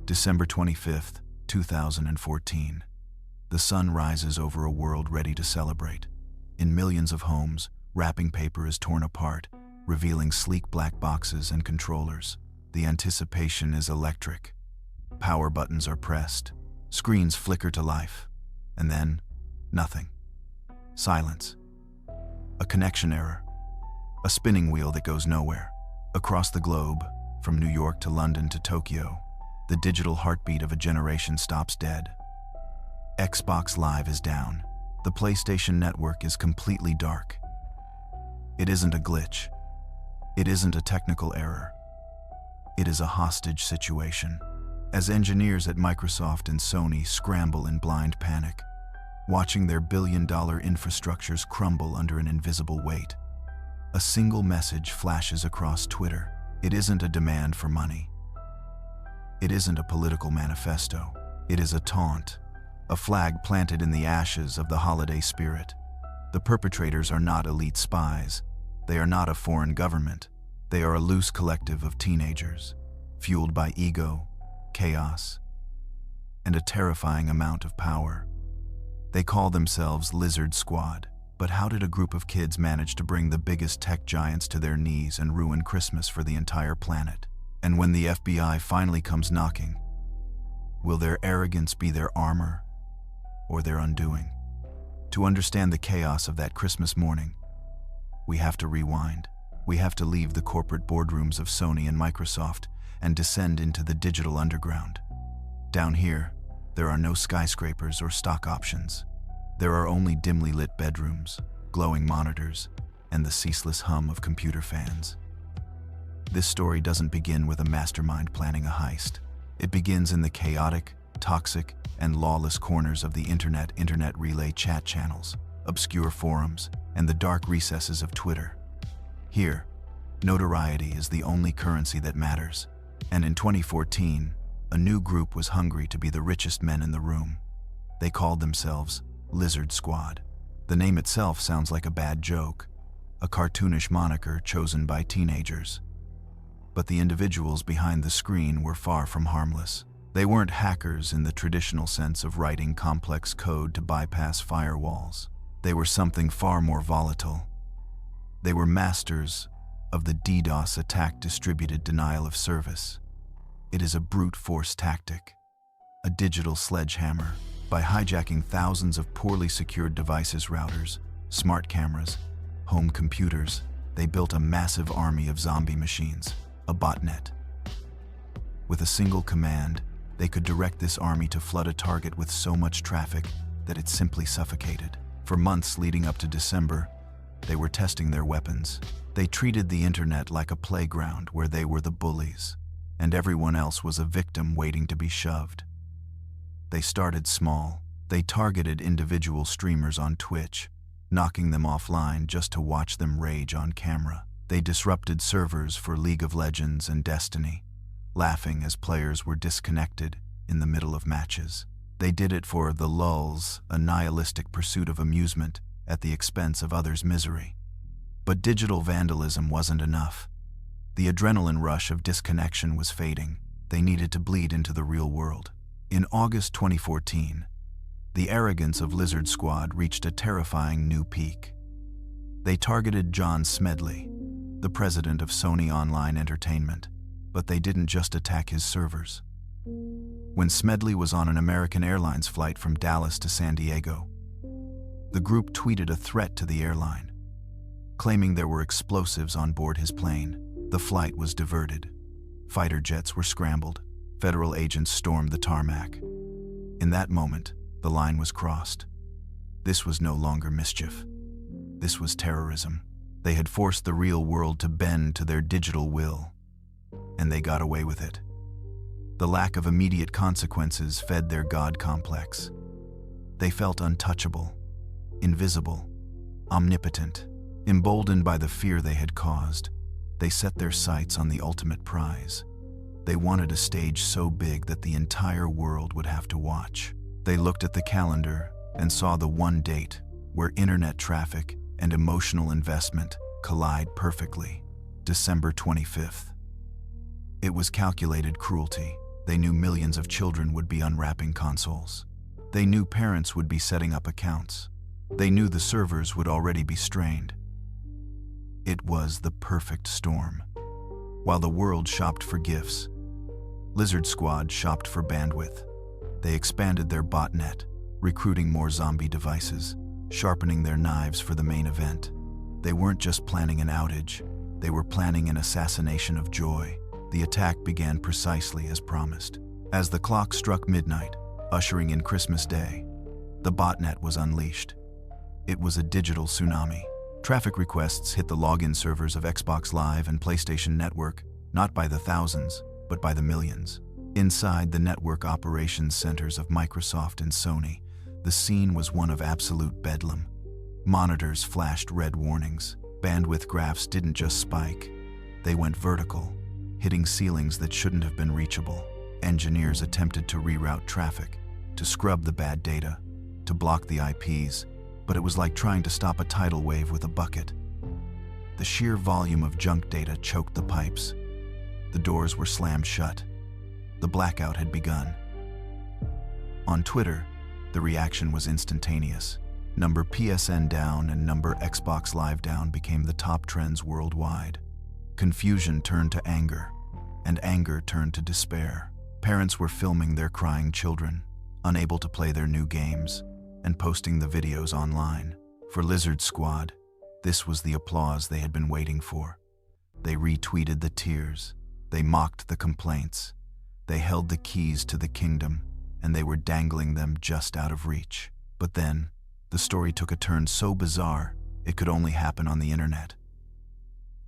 December 25th, 2014. The sun rises over a world ready to celebrate. In millions of homes, wrapping paper is torn apart, revealing sleek black boxes and controllers. The anticipation is electric. Power buttons are pressed, screens flicker to life, and then, nothing. Silence. A connection error. A spinning wheel that goes nowhere. Across the globe, from New York to London to Tokyo, the digital heartbeat of a generation stops dead. Xbox Live is down. The PlayStation Network is completely dark. It isn't a glitch. It isn't a technical error. It is a hostage situation. As engineers at Microsoft and Sony scramble in blind panic, watching their billion-dollar infrastructures crumble under an invisible weight, a single message flashes across Twitter. It isn't a demand for money. It isn't a political manifesto. It is a taunt, a flag planted in the ashes of the holiday spirit. The perpetrators are not elite spies. They are not a foreign government. They are a loose collective of teenagers, fueled by ego, chaos, and a terrifying amount of power. They call themselves Lizard Squad. But how did a group of kids manage to bring the biggest tech giants to their knees and ruin Christmas for the entire planet? And when the FBI finally comes knocking, will their arrogance be their armor or their undoing? To understand the chaos of that Christmas morning, we have to rewind. We have to leave the corporate boardrooms of Sony and Microsoft and descend into the digital underground. Down here, there are no skyscrapers or stock options. There are only dimly lit bedrooms, glowing monitors, and the ceaseless hum of computer fans. This story doesn't begin with a mastermind planning a heist. It begins in the chaotic, toxic, and lawless corners of the internet relay chat channels, obscure forums, and the dark recesses of Twitter. Here, notoriety is the only currency that matters. And in 2014, a new group was hungry to be the richest men in the room. They called themselves Lizard Squad. The name itself sounds like a bad joke, a cartoonish moniker chosen by teenagers. But the individuals behind the screen were far from harmless. They weren't hackers in the traditional sense of writing complex code to bypass firewalls. They were something far more volatile. They were masters of the DDoS attack, distributed denial of service. It is a brute force tactic, a digital sledgehammer. By hijacking thousands of poorly secured devices, routers, smart cameras, home computers, they built a massive army of zombie machines, a botnet. With a single command, they could direct this army to flood a target with so much traffic that it simply suffocated. For months leading up to December, they were testing their weapons. They treated the internet like a playground where they were the bullies, and everyone else was a victim waiting to be shoved. They started small. They targeted individual streamers on Twitch, knocking them offline just to watch them rage on camera. They disrupted servers for League of Legends and Destiny, laughing as players were disconnected in the middle of matches. They did it for the lulz, a nihilistic pursuit of amusement at the expense of others' misery. But digital vandalism wasn't enough. The adrenaline rush of disconnection was fading. They needed to bleed into the real world. In August 2014, the arrogance of Lizard Squad reached a terrifying new peak. They targeted John Smedley, the president of Sony Online Entertainment, but they didn't just attack his servers. When Smedley was on an American Airlines flight from Dallas to San Diego, the group tweeted a threat to the airline, claiming there were explosives on board his plane. The flight was diverted. Fighter jets were scrambled. Federal agents stormed the tarmac. In that moment, the line was crossed. This was no longer mischief. This was terrorism. They had forced the real world to bend to their digital will, and they got away with it. The lack of immediate consequences fed their God complex. They felt untouchable, invisible, omnipotent. Emboldened by the fear they had caused, they set their sights on the ultimate prize. They wanted a stage so big that the entire world would have to watch. They looked at the calendar and saw the one date where internet traffic and emotional investment collide perfectly: December 25th. It was calculated cruelty. They knew millions of children would be unwrapping consoles. They knew parents would be setting up accounts. They knew the servers would already be strained. It was the perfect storm. While the world shopped for gifts, Lizard Squad shopped for bandwidth. They expanded their botnet, recruiting more zombie devices, sharpening their knives for the main event. They weren't just planning an outage, they were planning an assassination of joy. The attack began precisely as promised. As the clock struck midnight, ushering in Christmas Day, the botnet was unleashed. It was a digital tsunami. Traffic requests hit the login servers of Xbox Live and PlayStation Network, not by the thousands, but by the millions. Inside the network operations centers of Microsoft and Sony, the scene was one of absolute bedlam. Monitors flashed red warnings. Bandwidth graphs didn't just spike, they went vertical, hitting ceilings that shouldn't have been reachable. Engineers attempted to reroute traffic, to scrub the bad data, to block the IPs, but it was like trying to stop a tidal wave with a bucket. The sheer volume of junk data choked the pipes. The doors were slammed shut. The blackout had begun. On Twitter, the reaction was instantaneous. Number PSN down and number Xbox Live down became the top trends worldwide. Confusion turned to anger, and anger turned to despair. Parents were filming their crying children, unable to play their new games, and posting the videos online. For Lizard Squad, this was the applause they had been waiting for. They retweeted the tears, they mocked the complaints, they held the keys to the kingdom, and they were dangling them just out of reach. But then, the story took a turn so bizarre, it could only happen on the internet.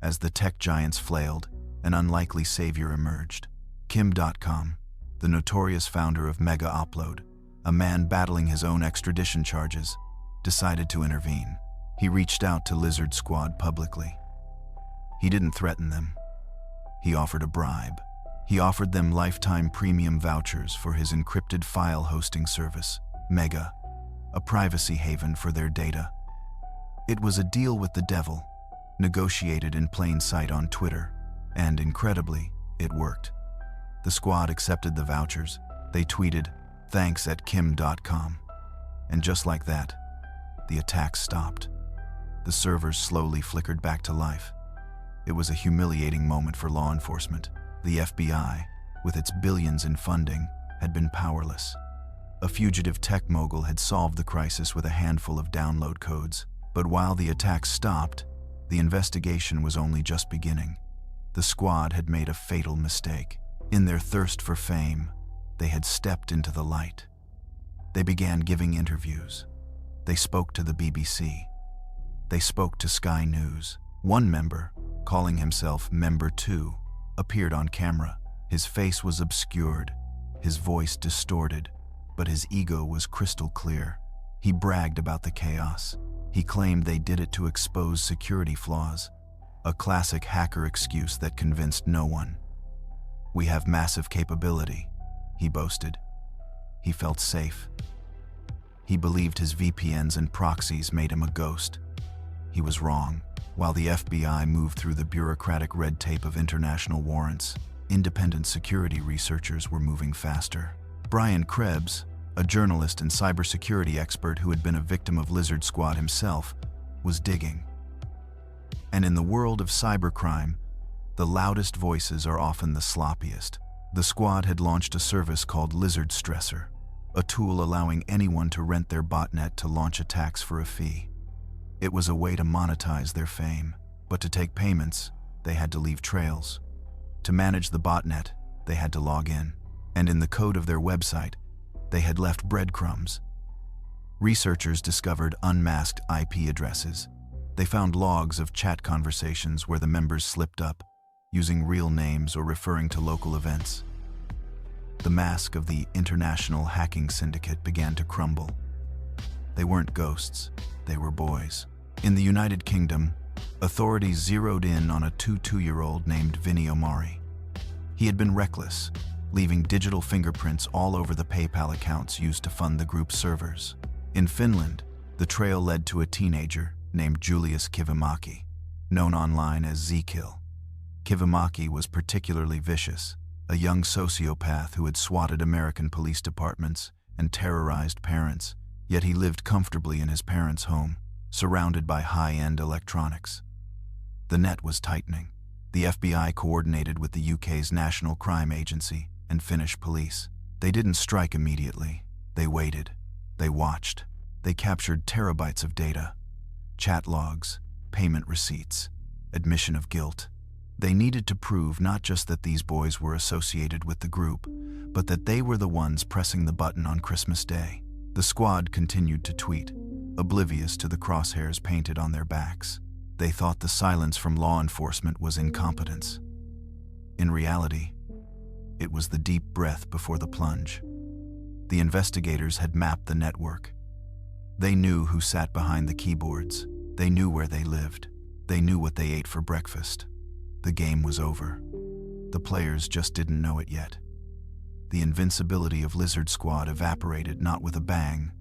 As the tech giants flailed, an unlikely savior emerged. Kim Dotcom, the notorious founder of Mega Upload, a man battling his own extradition charges, decided to intervene. He reached out to Lizard Squad publicly. He didn't threaten them. He offered a bribe. He offered them lifetime premium vouchers for his encrypted file hosting service, Mega, a privacy haven for their data. It was a deal with the devil, negotiated in plain sight on Twitter, and incredibly, it worked. The squad accepted the vouchers. They tweeted, "Thanks at Kim Dotcom." And just like that, the attack stopped. The servers slowly flickered back to life. It was a humiliating moment for law enforcement. The FBI, with its billions in funding, had been powerless. A fugitive tech mogul had solved the crisis with a handful of download codes. But while the attack stopped, the investigation was only just beginning. The squad had made a fatal mistake. In their thirst for fame, they had stepped into the light. They began giving interviews. They spoke to the BBC. They spoke to Sky News. One member, calling himself Member 2, appeared on camera. His face was obscured, his voice distorted, but his ego was crystal clear. He bragged about the chaos. He claimed they did it to expose security flaws, a classic hacker excuse that convinced no one. "We have massive capability," he boasted. He felt safe. He believed his VPNs and proxies made him a ghost. He was wrong. While the FBI moved through the bureaucratic red tape of international warrants, independent security researchers were moving faster. Brian Krebs, a journalist and cybersecurity expert who had been a victim of Lizard Squad himself, was digging. And in the world of cybercrime, the loudest voices are often the sloppiest. The squad had launched a service called Lizard Stressor, a tool allowing anyone to rent their botnet to launch attacks for a fee. It was a way to monetize their fame, but to take payments, they had to leave trails. To manage the botnet, they had to log in, and in the code of their website, they had left breadcrumbs. Researchers discovered unmasked IP addresses. They found logs of chat conversations where the members slipped up, using real names or referring to local events. The mask of the international hacking syndicate began to crumble. They weren't ghosts, they were boys. In the United Kingdom, authorities zeroed in on a 22-year-old named Vinny Omari. He had been reckless, leaving digital fingerprints all over the PayPal accounts used to fund the group's servers. In Finland, the trail led to a teenager named Julius Kivimaki, known online as Z-Kill. Kivimaki was particularly vicious. a young sociopath who had swatted American police departments and terrorized parents, yet he lived comfortably in his parents' home, surrounded by high-end electronics. The net was tightening. The FBI coordinated with the UK's National Crime Agency and Finnish police. They didn't strike immediately. They waited. They watched. They captured terabytes of data, chat logs, payment receipts, admission of guilt. They needed to prove not just that these boys were associated with the group, but that they were the ones pressing the button on Christmas Day. The squad continued to tweet, oblivious to the crosshairs painted on their backs. They thought the silence from law enforcement was incompetence. In reality, it was the deep breath before the plunge. The investigators had mapped the network. They knew who sat behind the keyboards. They knew where they lived. They knew what they ate for breakfast. The game was over. The players just didn't know it yet. The invincibility of Lizard Squad evaporated not with a bang,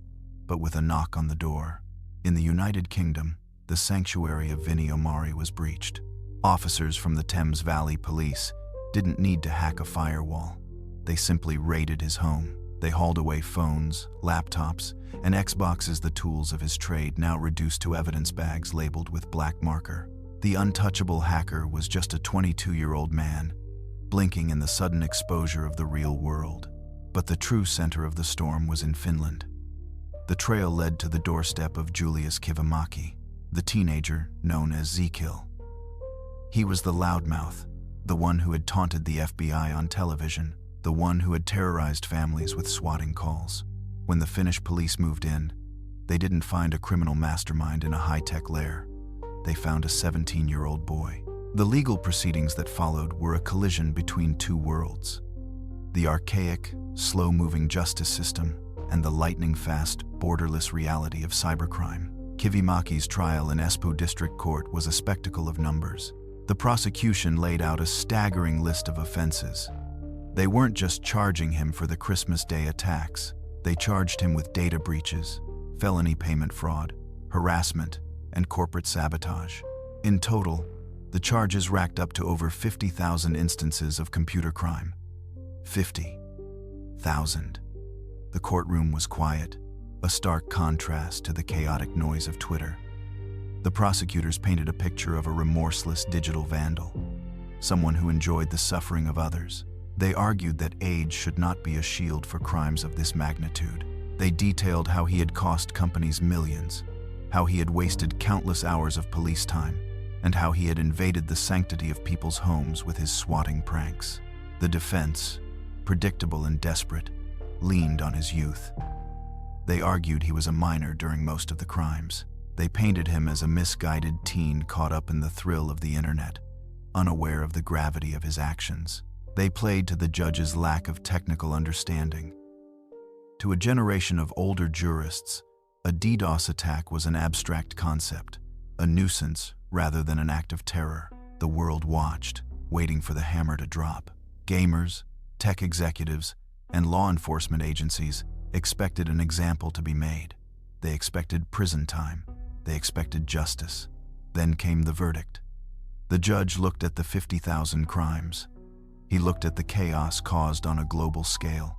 but with a knock on the door. In the United Kingdom, the sanctuary of Vinnie Omari was breached. Officers from the Thames Valley Police didn't need to hack a firewall. They simply raided his home. They hauled away phones, laptops, and Xboxes, the tools of his trade, now reduced to evidence bags labeled with black marker. The untouchable hacker was just a 22-year-old man, blinking in the sudden exposure of the real world. But the true center of the storm was in Finland. The trail led to the doorstep of Julius Kivimaki, the teenager known as Zekil. He was the loudmouth, the one who had taunted the FBI on television, the one who had terrorized families with swatting calls. When the Finnish police moved in, they didn't find a criminal mastermind in a high-tech lair. They found a 17-year-old boy. The legal proceedings that followed were a collision between two worlds: the archaic, slow-moving justice system and the lightning-fast, borderless reality of cybercrime. Kivimaki's trial in Espoo District Court was a spectacle of numbers. The prosecution laid out a staggering list of offenses. They weren't just charging him for the Christmas Day attacks. They charged him with data breaches, felony payment fraud, harassment, and corporate sabotage. In total, the charges racked up to over 50,000 instances of computer crime. 50,000. The courtroom was quiet, a stark contrast to the chaotic noise of Twitter. The prosecutors painted a picture of a remorseless digital vandal, someone who enjoyed the suffering of others. They argued that age should not be a shield for crimes of this magnitude. They detailed how he had cost companies millions, how he had wasted countless hours of police time, and how he had invaded the sanctity of people's homes with his swatting pranks. The defense, predictable and desperate, leaned on his youth. They argued he was a minor during most of the crimes. They painted him as a misguided teen caught up in the thrill of the internet, unaware of the gravity of his actions. They played to the judge's lack of technical understanding. To a generation of older jurists, a DDoS attack was an abstract concept, a nuisance rather than an act of terror. The world watched, waiting for the hammer to drop. Gamers, tech executives, and law enforcement agencies expected an example to be made. They expected prison time. They expected justice. Then came the verdict. The judge looked at the 50,000 crimes. He looked at the chaos caused on a global scale,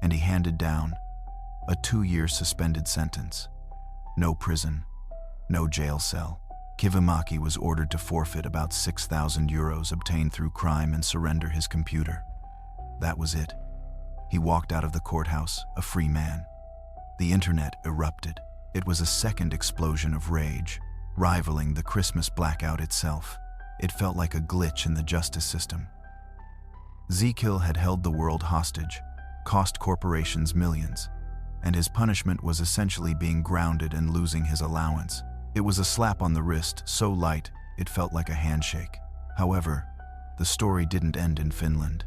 and he handed down a 2-year suspended sentence. No prison, no jail cell. Kivimaki was ordered to forfeit about 6,000 euros obtained through crime and surrender his computer. That was it. He walked out of the courthouse, a free man. The internet erupted. It was a second explosion of rage, rivaling the Christmas blackout itself. It felt like a glitch in the justice system. Zekil had held the world hostage, cost corporations millions, and his punishment was essentially being grounded and losing his allowance. It was a slap on the wrist, so light it felt like a handshake. However, the story didn't end in Finland.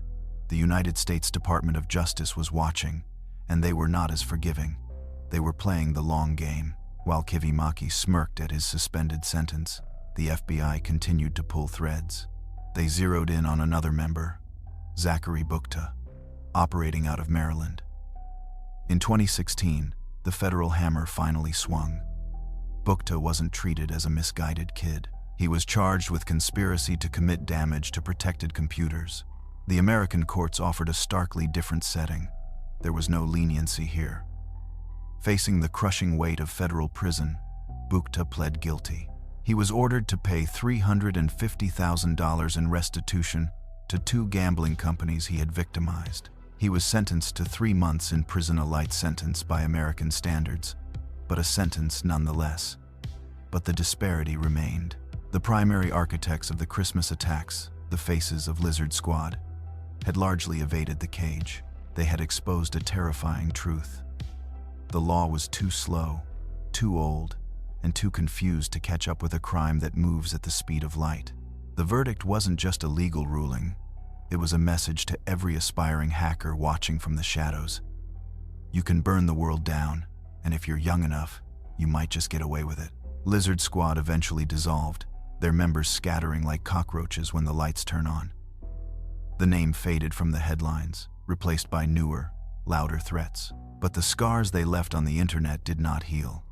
The United States Department of Justice was watching, and they were not as forgiving. They were playing the long game. While Kivimaki smirked at his suspended sentence, the FBI continued to pull threads. They zeroed in on another member, Zachary Bukta, operating out of Maryland. In 2016, the federal hammer finally swung. Bukta wasn't treated as a misguided kid. He was charged with conspiracy to commit damage to protected computers. The American courts offered a starkly different setting. There was no leniency here. Facing the crushing weight of federal prison, Bukta pled guilty. He was ordered to pay $350,000 in restitution to 2 gambling companies he had victimized. He was sentenced to 3 months in prison, a light sentence by American standards, but a sentence nonetheless. But the disparity remained. The primary architects of the Christmas attacks, the faces of Lizard Squad, had largely evaded the cage. They had exposed a terrifying truth. The law was too slow, too old, and too confused to catch up with a crime that moves at the speed of light. The verdict wasn't just a legal ruling. It was a message to every aspiring hacker watching from the shadows. You can burn the world down, and if you're young enough, you might just get away with it. Lizard Squad eventually dissolved, their members scattering like cockroaches when the lights turn on. The name faded from the headlines, replaced by newer, louder threats. But the scars they left on the internet did not heal.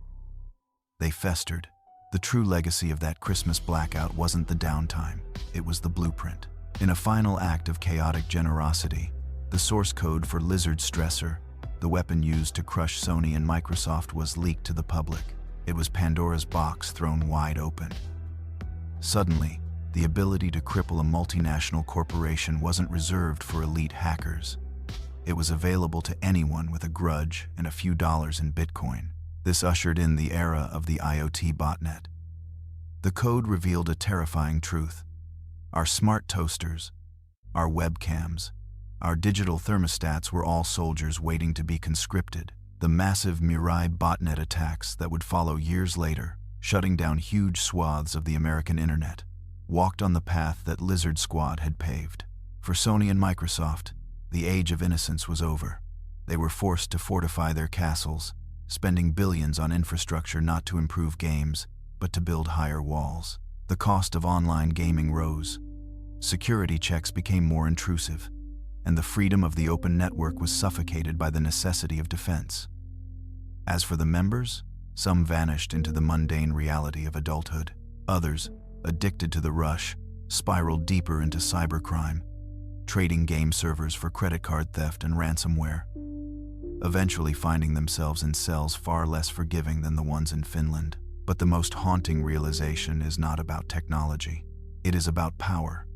They festered. The true legacy of that Christmas blackout wasn't the downtime, it was the blueprint. In a final act of chaotic generosity, the source code for Lizard Stressor, the weapon used to crush Sony and Microsoft, was leaked to the public. It was Pandora's box thrown wide open. Suddenly, the ability to cripple a multinational corporation wasn't reserved for elite hackers. It was available to anyone with a grudge and a few dollars in Bitcoin. This ushered in the era of the IoT botnet. The code revealed a terrifying truth. Our smart toasters, our webcams, our digital thermostats were all soldiers waiting to be conscripted. The massive Mirai botnet attacks that would follow years later, shutting down huge swaths of the American internet, walked on the path that Lizard Squad had paved. For Sony and Microsoft, the age of innocence was over. They were forced to fortify their castles, spending billions on infrastructure not to improve games, but to build higher walls. The cost of online gaming rose. Security checks became more intrusive, and the freedom of the open network was suffocated by the necessity of defense. As for the members, some vanished into the mundane reality of adulthood. Others, addicted to the rush, spiraled deeper into cybercrime, trading game servers for credit card theft and ransomware, eventually finding themselves in cells far less forgiving than the ones in Finland. But the most haunting realization is not about technology. It is about power.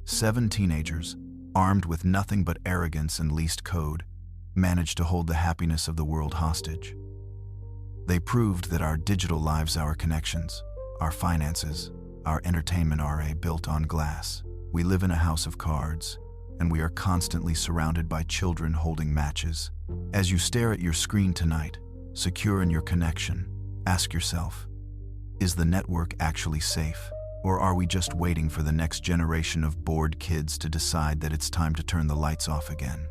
7 teenagers, armed with nothing but arrogance and leased code, managed to hold the happiness of the world hostage. They proved that our digital lives, our connections, our finances, our entertainment are built on glass. We live in a house of cards, and we are constantly surrounded by children holding matches. As you stare at your screen tonight, secure in your connection, ask yourself, is the network actually safe? Or are we just waiting for the next generation of bored kids to decide that it's time to turn the lights off again?